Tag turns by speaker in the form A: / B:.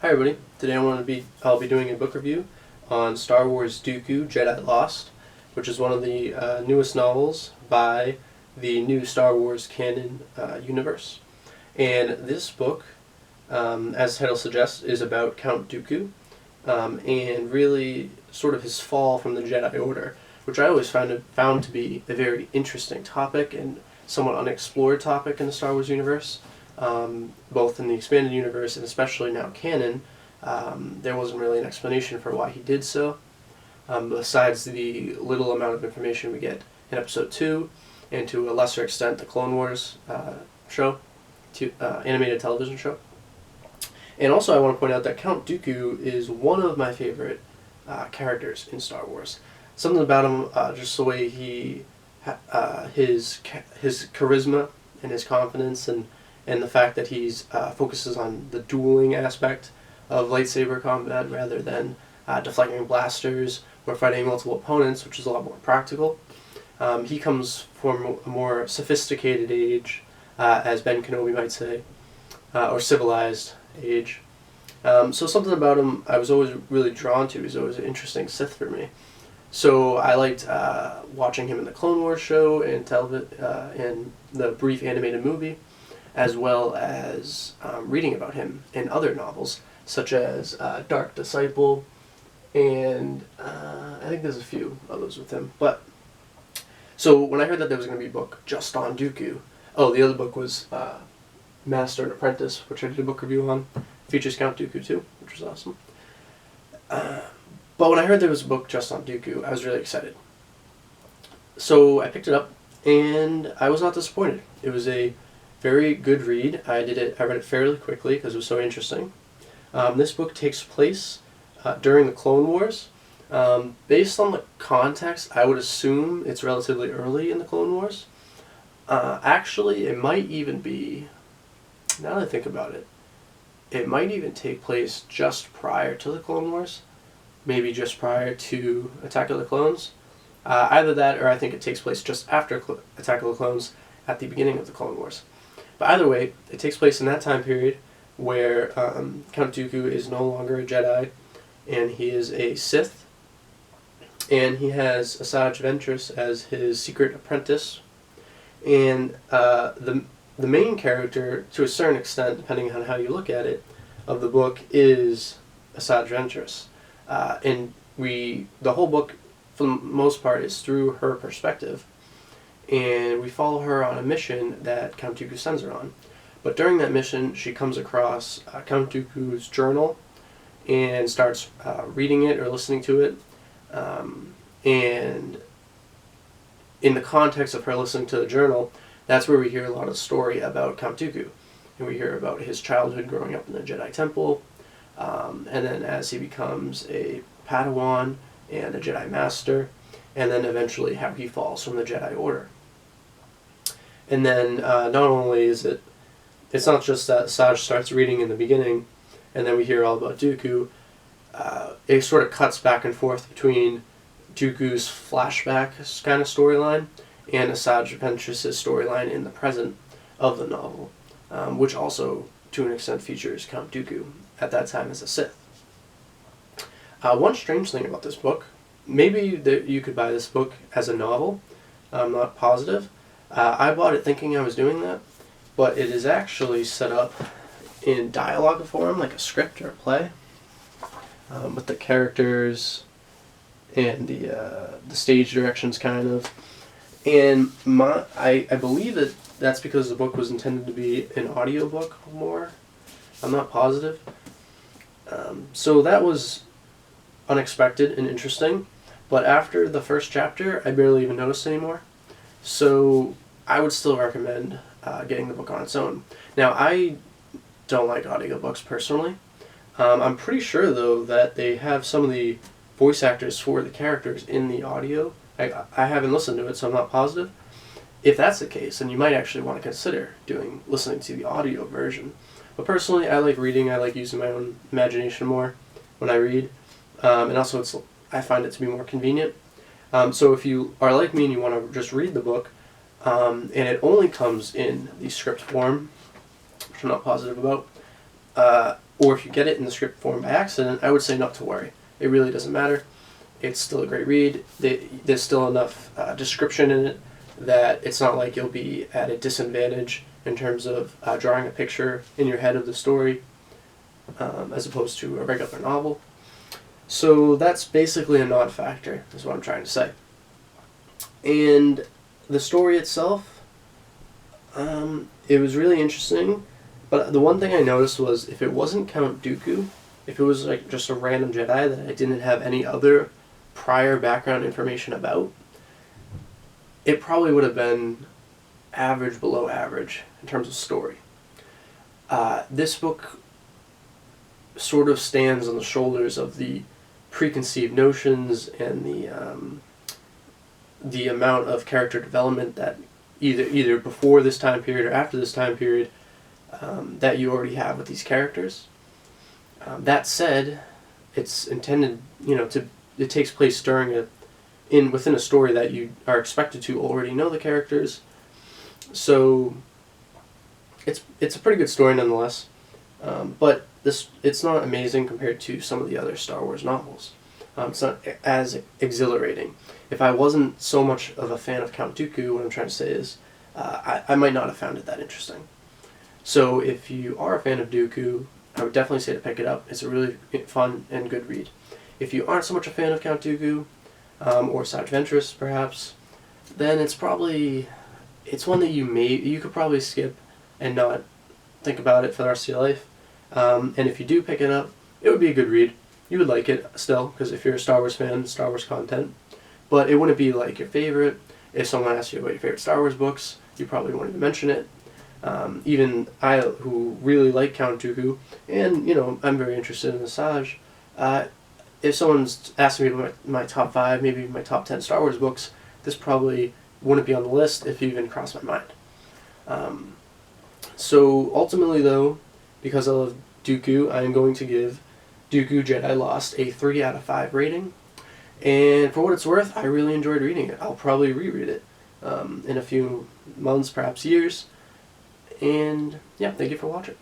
A: Hi everybody. Today I'll be doing a book review on Star Wars Dooku, Jedi Lost, which is one of the newest novels by the new Star Wars canon universe. And this book, as the title suggests, is about Count Dooku, and really sort of his fall from the Jedi Order, which I always found to be a very interesting topic and somewhat unexplored topic in the Star Wars universe. Both in the expanded universe and especially now canon, there wasn't really an explanation for why he did so, besides the little amount of information we get in Episode 2, and to a lesser extent the Clone Wars animated television show. And also I want to point out that Count Dooku is one of my favorite characters in Star Wars. Something about him, just the way his charisma and his confidence and the fact that he focuses on the dueling aspect of lightsaber combat rather than deflecting blasters or fighting multiple opponents, which is a lot more practical. He comes from a more sophisticated age, as Ben Kenobi might say, or civilized age. So something about him I was always really drawn to. He's always an interesting Sith for me. So I liked watching him in the Clone Wars show and the brief animated movie, as well as reading about him in other novels, such as Dark Disciple, and I think there's a few others with him. But so when I heard that there was going to be a book just on Dooku, the other book was Master and Apprentice, which I did a book review on, features Count Dooku too, which was awesome. But when I heard there was a book just on Dooku, I was really excited. So I picked it up, and I was not disappointed. It was a very good read. I read it fairly quickly because it was so interesting. This book takes place during the Clone Wars. Based on the context, I would assume it's relatively early in the Clone Wars. Actually, it might even be, now that I think about it, it might even take place just prior to the Clone Wars. Maybe just prior to Attack of the Clones. Either that, or I think it takes place just after Attack of the Clones at the beginning of the Clone Wars. But either way, it takes place in that time period where Count Dooku is no longer a Jedi, and he is a Sith, and he has Asajj Ventress as his secret apprentice. And the main character, to a certain extent, depending on how you look at it, of the book is Asajj Ventress. And the whole book, for the most part, is through her perspective. And we follow her on a mission that Count Dooku sends her on. But during that mission, she comes across Count Dooku's journal and starts reading it or listening to it. And in the context of her listening to the journal, that's where we hear a lot of story about Count Dooku. And we hear about his childhood growing up in the Jedi Temple, and then as he becomes a Padawan and a Jedi Master, and then eventually how he falls from the Jedi Order. And then not only is it's not just that Asajj starts reading in the beginning, and then we hear all about Dooku. It sort of cuts back and forth between Dooku's flashback kind of storyline and Asajj Ventress's storyline in the present of the novel, which also, to an extent, features Count Dooku at that time as a Sith. One strange thing about this book, maybe that you could buy this book as a novel, I'm not positive. I bought it thinking I was doing that, but it is actually set up in dialogue form, like a script or a play, with the characters and the stage directions, kind of. And I believe that that's because the book was intended to be an audiobook more. I'm not positive. So that was unexpected and interesting, but after the first chapter, I barely even noticed anymore. So I would still recommend getting the book on its own. Now, I don't like audiobooks personally. I'm pretty sure, though, that they have some of the voice actors for the characters in the audio. I haven't listened to it, so I'm not positive. If that's the case, then you might actually want to consider listening to the audio version. But personally, I like reading. I like using my own imagination more when I read. And also, I find it to be more convenient. So if you are like me and you want to just read the book, and it only comes in the script form, which I'm not positive about, or if you get it in the script form by accident, I would say not to worry. It really doesn't matter. It's still a great read. There's still enough description in it that it's not like you'll be at a disadvantage in terms of drawing a picture in your head of the story, as opposed to a regular novel. So that's basically a non-factor, is what I'm trying to say. And the story itself, it was really interesting, but the one thing I noticed was if it wasn't Count Dooku, if it was like just a random Jedi that I didn't have any other prior background information about, it probably would have been average, below average in terms of story. This book sort of stands on the shoulders of the preconceived notions and the amount of character development that either before this time period or after this time period that you already have with these characters. That said, it's intended, it takes place within a story that you are expected to already know the characters. So it's a pretty good story nonetheless. But it's not amazing compared to some of the other Star Wars novels. It's not as exhilarating. If I wasn't so much of a fan of Count Dooku, what I'm trying to say is I might not have found it that interesting. So if you are a fan of Dooku, I would definitely say to pick it up. It's a really fun and good read. If you aren't so much a fan of Count Dooku, or Side Ventress perhaps, then it's one that you could probably skip and not think about it for the rest of your life. And if you do pick it up, it would be a good read. You would like it still, because if you're a Star Wars fan, Star Wars content. But it wouldn't be like your favorite. If someone asks you about your favorite Star Wars books, you probably won't even mention it. Even I, who really like Count Dooku, and I'm very interested in Asajj, if someone's asking me about my top 5, maybe my top 10 Star Wars books, this probably wouldn't be on the list if it even crossed my mind. So ultimately though, because I love Dooku, I am going to give Dooku Jedi Lost a 3 out of 5 rating. And for what it's worth, I really enjoyed reading it. I'll probably reread it in a few months, perhaps years. And yeah, thank you for watching.